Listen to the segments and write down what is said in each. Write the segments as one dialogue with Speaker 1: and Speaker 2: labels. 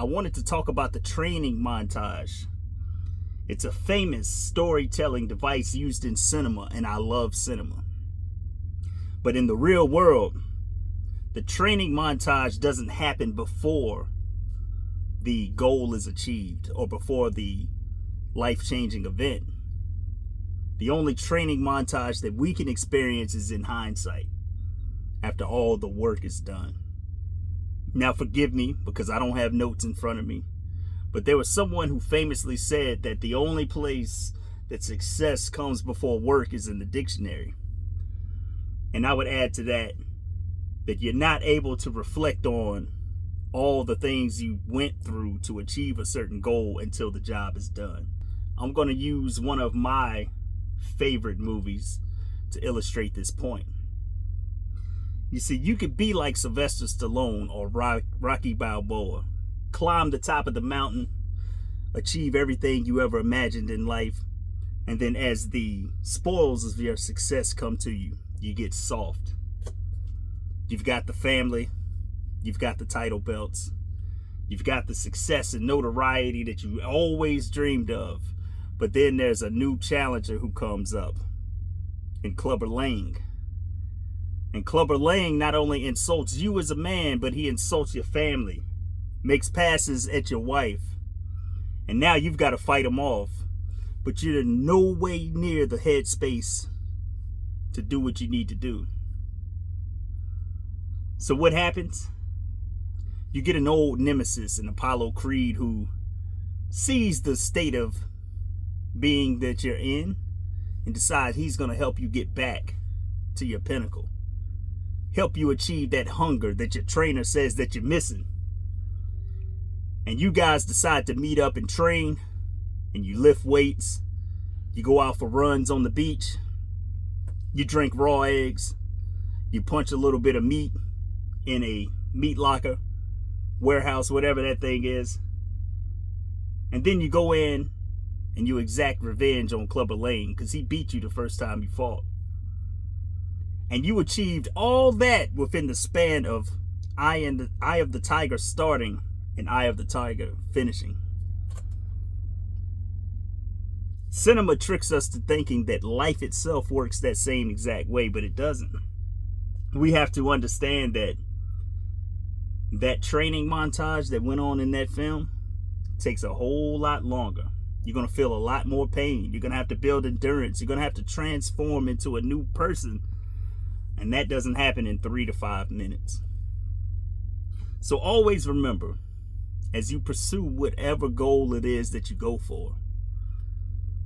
Speaker 1: I wanted to talk about the training montage. It's a famous storytelling device used in cinema, and I love cinema. But in the real world, the training montage doesn't happen before the goal is achieved or before the life-changing event. The only training montage that we can experience is in hindsight, after all the work is done. Now forgive me because I don't have notes in front of me, but there was someone who famously said that the only place that success comes before work is in the dictionary. And I would add to that you're not able to reflect on all the things you went through to achieve a certain goal until the job is done. I'm going to use one of my favorite movies to illustrate this point. You see, you could be like Sylvester Stallone or Rocky Balboa, climb the top of the mountain, achieve everything you ever imagined in life, and then as the spoils of your success come to you, you get soft. You've got the family, you've got the title belts, you've got the success and notoriety that you always dreamed of, but then there's a new challenger who comes up in Clubber Lang. And Clubber Lang not only insults you as a man, but he insults your family, makes passes at your wife, and now you've got to fight him off, but you're in no way near the headspace to do what you need to do. So what happens? You get an old nemesis in Apollo Creed who sees the state of being that you're in and decides he's going to help you get back to your pinnacle. Help you achieve that hunger that your trainer says that you're missing. And you guys decide to meet up and train, and you lift weights, you go out for runs on the beach, you drink raw eggs, you punch a little bit of meat in a meat locker, warehouse, whatever that thing is. And then you go in and you exact revenge on Clubber Lang because he beat you the first time you fought. And you achieved all that within the span of Eye of the Tiger starting and Eye of the Tiger finishing. Cinema tricks us to thinking that life itself works that same exact way, but it doesn't. We have to understand that that training montage that went on in that film takes a whole lot longer. You're going to feel a lot more pain. You're going to have to build endurance. You're going to have to transform into a new person. And that doesn't happen in 3 to 5 minutes. So always remember, as you pursue whatever goal it is that you go for,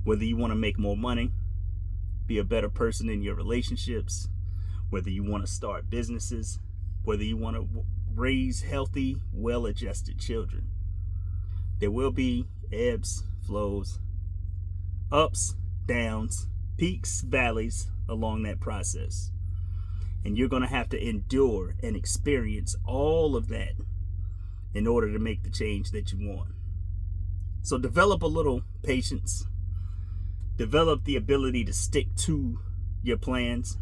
Speaker 1: whether you want to make more money, be a better person in your relationships, whether you want to start businesses, whether you want to raise healthy, well-adjusted children, there will be ebbs, flows, ups, downs, peaks, valleys along that process. And you're going to have to endure and experience all of that in order to make the change that you want. So develop a little patience. Develop the ability to stick to your plans.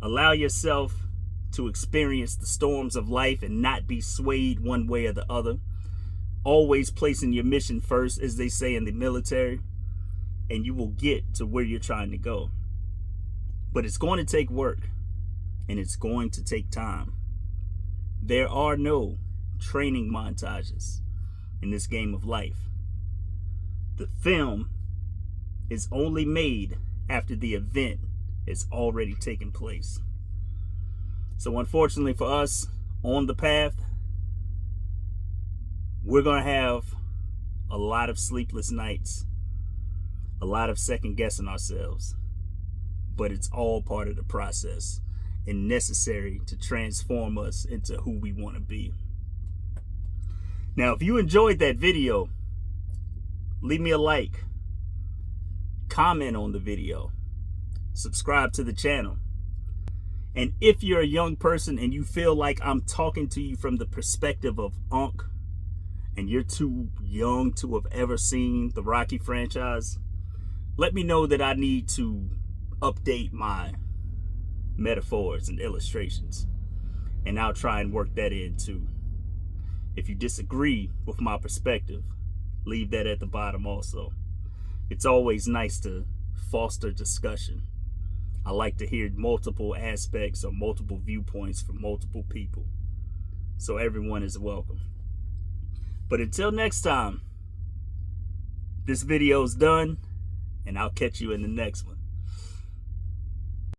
Speaker 1: Allow yourself to experience the storms of life and not be swayed one way or the other. Always placing your mission first, as they say in the military, and you will get to where you're trying to go. But it's going to take work. And it's going to take time. There are no training montages in this game of life. The film is only made after the event has already taken place. So unfortunately for us, on the path, we're going to have a lot of sleepless nights, a lot of second guessing ourselves, but it's all part of the process and necessary to transform us into who we want to be. Now, if you enjoyed that video, leave me a like, comment on the video, subscribe to the channel. And if you're a young person and you feel like I'm talking to you from the perspective of Unc, and you're too young to have ever seen the Rocky franchise, let me know that I need to update my metaphors and illustrations, and I'll try and work that in too. If you disagree with my perspective, leave that at the bottom also. It's always nice to foster discussion. I like to hear multiple aspects or multiple viewpoints from multiple people. So everyone is welcome. But until next time, this video's done, and I'll catch you in the next one.